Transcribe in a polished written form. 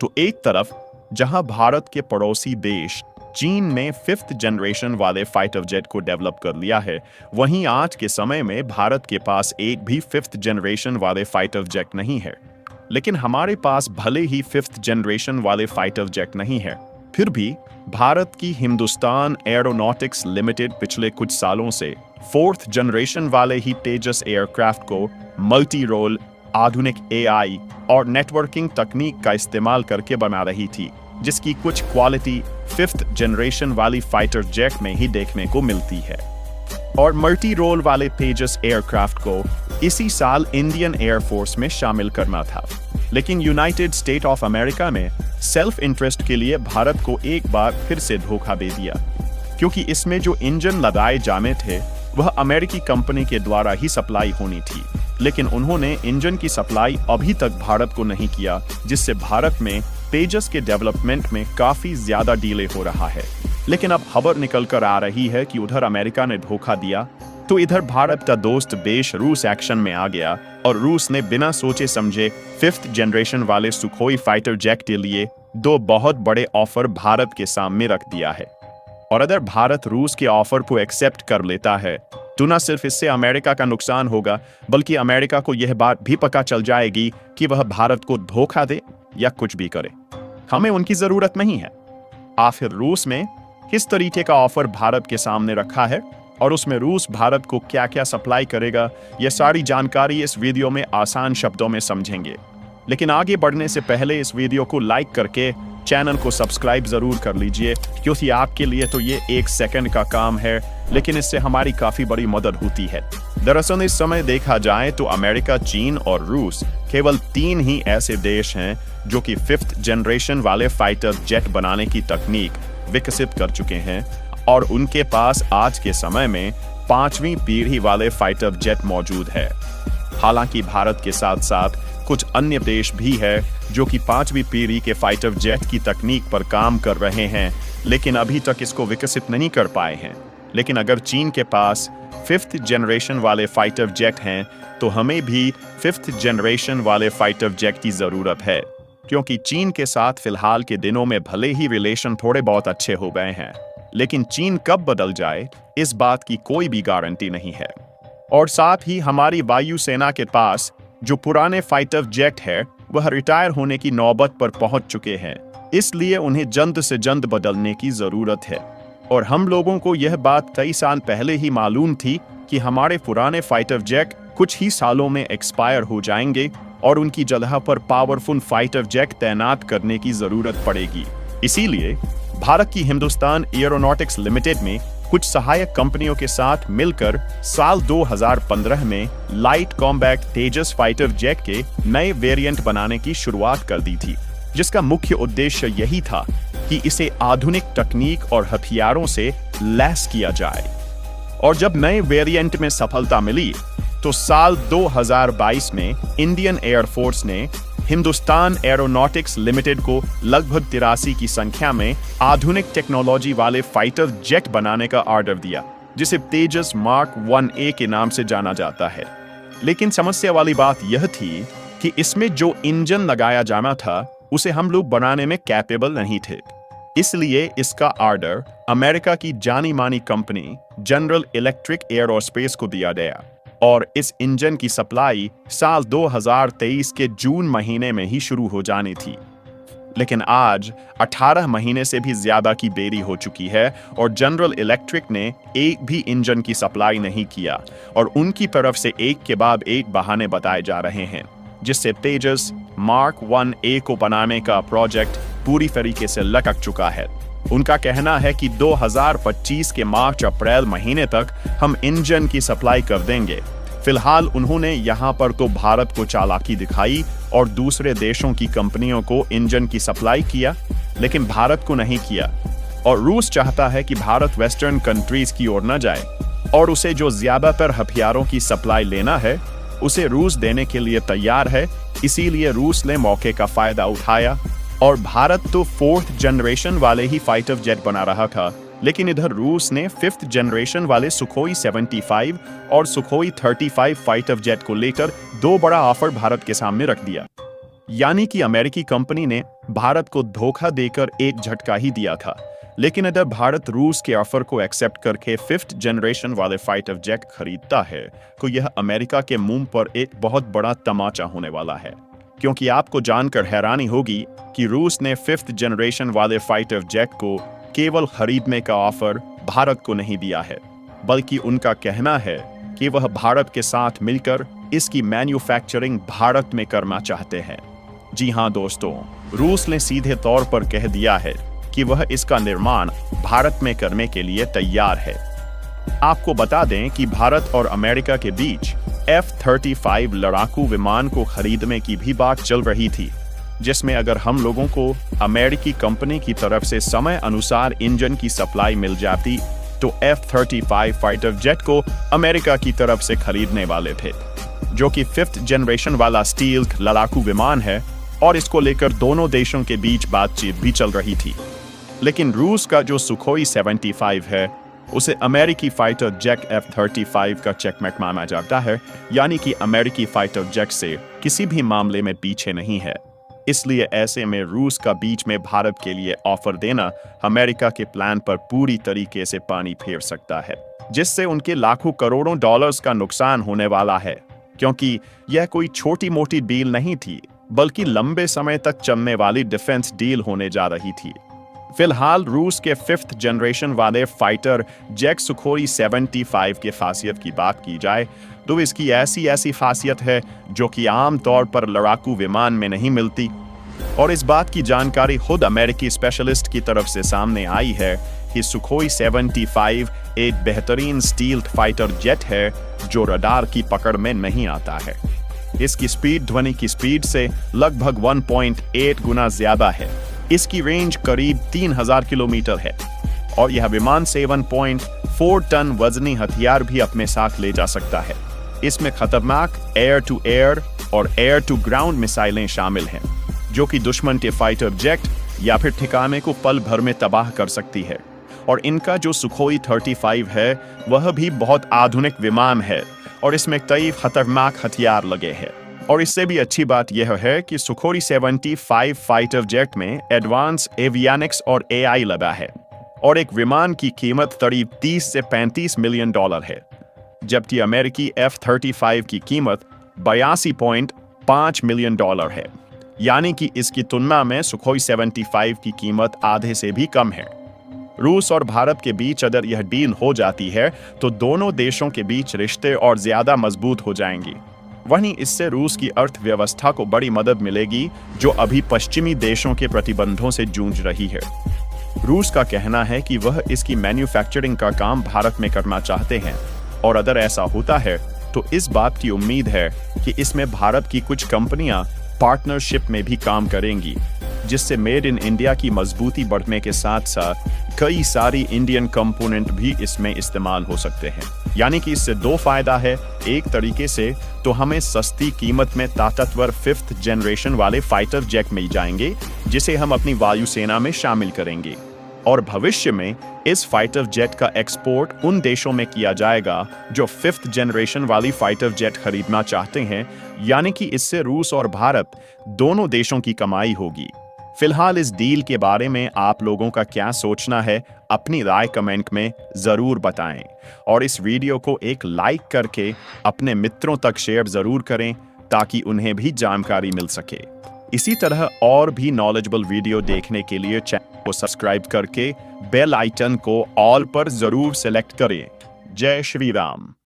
तो एक तरफ जहां भारत के पड़ोसी देश चीन ने 5th जनरेशन वाले फाइटर जेट को डेवलप कर लिया है, वहीं आज के समय में भारत के पास एक भी 5th जनरेशन वाले फाइटर जेट नहीं है। लेकिन हमारे पास भले ही 5th जनरेशन वाले फाइटर जेट नहीं है, फिर भी भारत की हिंदुस्तान एरोनॉटिक्स लिमिटेड पिछले कुछ सालों से 4th जनरेशन वाले ही तेजस एयरक्राफ्ट को मल्टी रोल, आधुनिक AI और नेटवर्किंग तकनीक का इस्तेमाल करके बना रही थी, जिसकी कुछ क्वालिटी 5th जनरेशन वाली फाइटर जेट में ही देखने को मिलती है। और मल्टी रोल वाले तेजस एयरक्राफ्ट को इसी साल इंडियन एयरफोर्स में शामिल करना था, लेकिन यूनाइटेड स्टेट ऑफ अमेरिका ने सेल्फ इंटरेस्ट के लिए भारत को एक बार फिर से धोखा दे दिया, क्योंकि इसमें जो इंजन लगाए जाने थे वह अमेरिकी कंपनी के द्वारा ही सप्लाई होनी थी, लेकिन उन्होंने इंजन की सप्लाई अभी तक भारत को नहीं किया, जिससे भारत में तेजस के डेवलपमेंट में काफी ज्यादा डिले हो रहा है। लेकिन अब खबर निकल कर आ रही है कि उधर अमेरिका ने धोखा दिया तो इधर भारत का दोस्त देश रूस एक्शन में आ गया और रूस ने बिना सोचे समझे 5th जनरेशन वाले सुखोई फाइटर जेट के लिए 2 बहुत बड़े ऑफर भारत के सामने रख दिया है। और अगर भारत रूस के ऑफर को एक्सेप्ट कर लेता है तो न सिर्फ इससे अमेरिका का नुकसान होगा, बल्कि अमेरिका को यह बात भी पता चल जाएगी कि वह भारत को धोखा दे या कुछ भी करे, हमें उनकी जरूरत नहीं है। आखिर रूस में किस तरीके का ऑफर भारत के सामने रखा है और उसमें रूस भारत को क्या क्या सप्लाई करेगा, यह सारी जानकारी इस वीडियो में आसान शब्दों में समझेंगे। लेकिन आगे बढ़ने से पहले इस वीडियो को लाइक करके चैनल को सब्सक्राइब जरूर कर लीजिए, क्योंकि आपके लिए तो ये 1 सेकंड का काम है, लेकिन इससे हमारी काफी बड़ी मदद होती है। दरअसल इस समय देखा जाए तो अमेरिका, चीन और रूस केवल 3 ही ऐसे देश हैं जो कि 5th जनरेशन वाले फाइटर जेट बनाने की तकनीक विकसित कर चुके हैं, और उनके पास आज के समय में 5वीं पीढ़ी वाले फाइटर जेट मौजूद है। हालांकि भारत के साथ साथ कुछ अन्य देश भी है जो कि 5वीं पीढ़ी के फाइटर जेट की तकनीक पर काम कर रहे हैं, लेकिन अभी तक इसको विकसित नहीं कर पाए हैं। लेकिन अगर चीन के पास 5th जनरेशन वाले फाइटर जेट हैं तो हमें भी 5th जनरेशन वाले फाइटर जेट की जरूरत है, क्योंकि चीन के साथ फिलहाल के दिनों में भले ही रिलेशन थोड़े बहुत अच्छे हो गए हैं, लेकिन चीन कब बदल जाए इस बात की कोई भी गारंटी नहीं है। और साथ ही हमारी वायुसेना के पास जो पुराने फाइटर जेट है वह रिटायर होने की नौबत पर पहुंच चुके हैं, इसलिए उन्हें जल्द से जल्द बदलने की जरूरत है। और हम लोगों को यह बात कई साल पहले ही मालूम थी कि हमारे पुराने फाइटर जेट कुछ ही सालों में एक्सपायर हो जाएंगे और उनकी जगह पर पावरफुल फाइटर जेट तैनात करने की जरूरत पड़ेगी। इसीलिए भारत की हिंदुस्तान एरोनॉटिक्स लिमिटेड में कुछ सहायक कंपनियों के साथ मिलकर साल 2015 में लाइट कॉम्बैट तेजस फाइटर जेट के नए वेरिएंट बनाने की शुरुआत कर दी थी, जिसका मुख्य उद्देश्य यही था कि इसे आधुनिक तकनीक और हथियारों से लैस किया जाए। और जब नए वेरिएंट में सफलता मिली तो साल 2022 में इंडियन एयरफोर्स ने हिंदुस्तान एरोनॉटिक्स लिमिटेड को लगभग 83 की संख्या में आधुनिक टेक्नोलॉजी वाले फाइटर जेट बनाने का ऑर्डर दिया, जिसे तेजस मार्क 1A के नाम से जाना जाता है। लेकिन समस्या वाली बात यह थी कि इसमें जो इंजन लगाया जाना था उसे हम लोग बनाने में कैपेबल नहीं थे, इसलिए इसका ऑर्डर अमेरिका की जानी मानी कंपनी जनरल इलेक्ट्रिक एरोस्पेस को दिया गया और इस इंजन की सप्लाई साल 2023 के जून महीने में ही शुरू हो जानी थी। लेकिन आज 18 महीने से भी ज्यादा की देरी हो चुकी है और जनरल इलेक्ट्रिक ने एक भी इंजन की सप्लाई नहीं किया और उनकी तरफ से एक के बाद एक बहाने बताए जा रहे हैं, जिससे तेजस मार्क 1A को बनाने का प्रोजेक्ट पूरी तरीके से लटक चुका है। उनका कहना है कि 2025 के मार्च-अप्रैल महीने तक हम इंजन की सप्लाई कर देंगे। फिलहाल उन्होंने यहाँ पर तो भारत को चालाकी दिखाई और दूसरे देशों की कंपनियों को इंजन की सप्लाई किया, लेकिन भारत को नहीं किया। और रूस चाहता है कि भारत वेस्टर्न कंट्रीज की ओर न जाए और उसे जो ज्यादातर हथियारों की सप्लाई लेना है उसे रूस देने के लिए तैयार है। इसीलिए रूस ने मौके का फायदा उठाया और भारत तो 4th जनरेशन वाले ही फाइटर जेट बना रहा था, लेकिन इधर रूस ने 5th जनरेशन वाले सुखोई 75 और सुखोई 35 फाइटर जेट को लेकर 2 बड़ा ऑफर भारत के सामने रख दिया। यानी कि अमेरिकी कंपनी ने भारत को धोखा देकर एक झटका ही दिया था। लेकिन अगर भारत रूस के ऑफर को एक्सेप्ट करके 5th जनरेशन वाले फाइटर जेट खरीदता है तो यह अमेरिका के मुंह पर एक बहुत बड़ा तमाचा होने वाला है, क्योंकि आपको जानकर हैरानी होगी कि रूस ने 5th जनरेशन वाले फाइटर जेट को केवल खरीदने का ऑफर भारत को नहीं दिया है, बल्कि उनका कहना है कि वह भारत के साथ मिलकर इसकी मैन्युफैक्चरिंग भारत में करना चाहते हैं। जी हाँ दोस्तों, रूस ने सीधे तौर पर कह दिया है कि वह इसका निर्माण भारत में करने के लिए तैयार है। आपको बता दें कि भारत और अमेरिका के बीच F-35 लड़ाकू विमान को खरीदने की भी बात चल रही थी, जिसमें अगर हम लोगों को अमेरिकी कंपनी की तरफ से समय अनुसार इंजन की सप्लाई मिल जाती तो F-35 फाइटर जेट को अमेरिका की तरफ से खरीदने वाले थे, जो कि 5th जनरेशन वाला स्टील लड़ाकू विमान है, और इसको लेकर दोनों देशों के बीच बातचीत भी चल रही थी। लेकिन रूस का जो सुखोई 75 है उसे अमेरिकी फाइटर जेट F-35 का चेकमेट माना जाता है, यानी कि अमेरिकी फाइटर जेट से किसी भी मामले में पीछे नहीं है। इसलिए ऐसे में रूस का बीच में भारत के लिए ऑफर देना अमेरिका के प्लान पर पूरी तरीके से पानी फेर सकता है, जिससे उनके लाखों करोड़ों डॉलर्स का नुकसान होने वाला है, क्योंकि यह कोई छोटी मोटी डील नहीं थी, बल्कि लंबे समय तक चलने वाली डिफेंस डील होने जा रही थी। फिलहाल रूस के 5th जनरेशन वाले फाइटर जेट सुखोई 75 के खासियत की बात की जाए तो इसकी ऐसी खासियत है जो कि आम तौर पर लड़ाकू विमान में नहीं मिलती, और इस बात की जानकारी खुद अमेरिकी स्पेशलिस्ट की तरफ से सामने आई है कि सुखोई 75 एक बेहतरीन स्टील फाइटर जेट है जो रडार की पकड़ में नहीं आता है। इसकी स्पीड ध्वनि की स्पीड से लगभग 1.8 गुना ज्यादा है। इसकी रेंज करीब 3000 किलोमीटर है, और यह विमान 7.4 टन वजनी हथियार भी अपने साथ ले जा सकता है। इसमें खतरनाक एयर टू एयर और एयर टू ग्राउंड मिसाइलें शामिल हैं, जो कि दुश्मन के फाइटर जेट या फिर ठिकाने को पल भर में तबाह कर सकती है। और इनका जो सुखोई 35 है वह भी बहुत आधुनिक विमान है, और इसमें कई खतरनाक हथियार लगे हैं। और इससे भी अच्छी बात यह है कि सुखोई 75 फाइटर जेट में एडवांस एवियनिक्स और AI लगा है, और एक विमान की कीमत करीब 30 से 35 मिलियन डॉलर है, जबकि अमेरिकी F-35 की कीमत 82.5 मिलियन डॉलर है। यानी कि इसकी तुलना में सुखोई 75 की कीमत आधे से भी कम है। रूस और भारत के बीच अगर यह डील हो जाती है तो दोनों देशों के बीच रिश्ते और ज्यादा मजबूत हो जाएंगे। वहीं इससे रूस की अर्थव्यवस्था को बड़ी मदद मिलेगी, जो अभी पश्चिमी देशों के प्रतिबंधों से जूझ रही है। रूस का कहना है कि वह इसकी मैन्युफैक्चरिंग का काम भारत में करना चाहते हैं, और अगर ऐसा होता है तो इस बात की उम्मीद है कि इसमें भारत की कुछ कंपनियां पार्टनरशिप में भी काम करेंगी, जिससे मेड इन इंडिया की मजबूती बढ़ने के साथ साथ कई सारी इंडियन कंपोनेंट भी इसमें इस्तेमाल हो सकते हैं। यानी कि इससे दो फायदा है। एक तरीके से तो हमें सस्ती कीमत में ताकतवर 5th जनरेशन वाले फाइटर जेट मिल जाएंगे, जिसे हम अपनी वायुसेना में शामिल करेंगे, और भविष्य में इस फाइटर जेट का एक्सपोर्ट उन देशों में किया जाएगा जो 5th जनरेशन वाली फाइटर जेट खरीदना चाहते हैं। यानी कि इससे रूस और भारत दोनों देशों की कमाई होगी। फिलहाल इस डील के बारे में आप लोगों का क्या सोचना है, अपनी राय कमेंट में जरूर बताएं, और इस वीडियो को एक लाइक करके अपने मित्रों तक शेयर जरूर करें ताकि उन्हें भी जानकारी मिल सके। इसी तरह और भी नॉलेजेबल वीडियो देखने के लिए चैनल को सब्सक्राइब करके बेल आइकन को ऑल पर जरूर सेलेक्ट करें। जय श्री राम।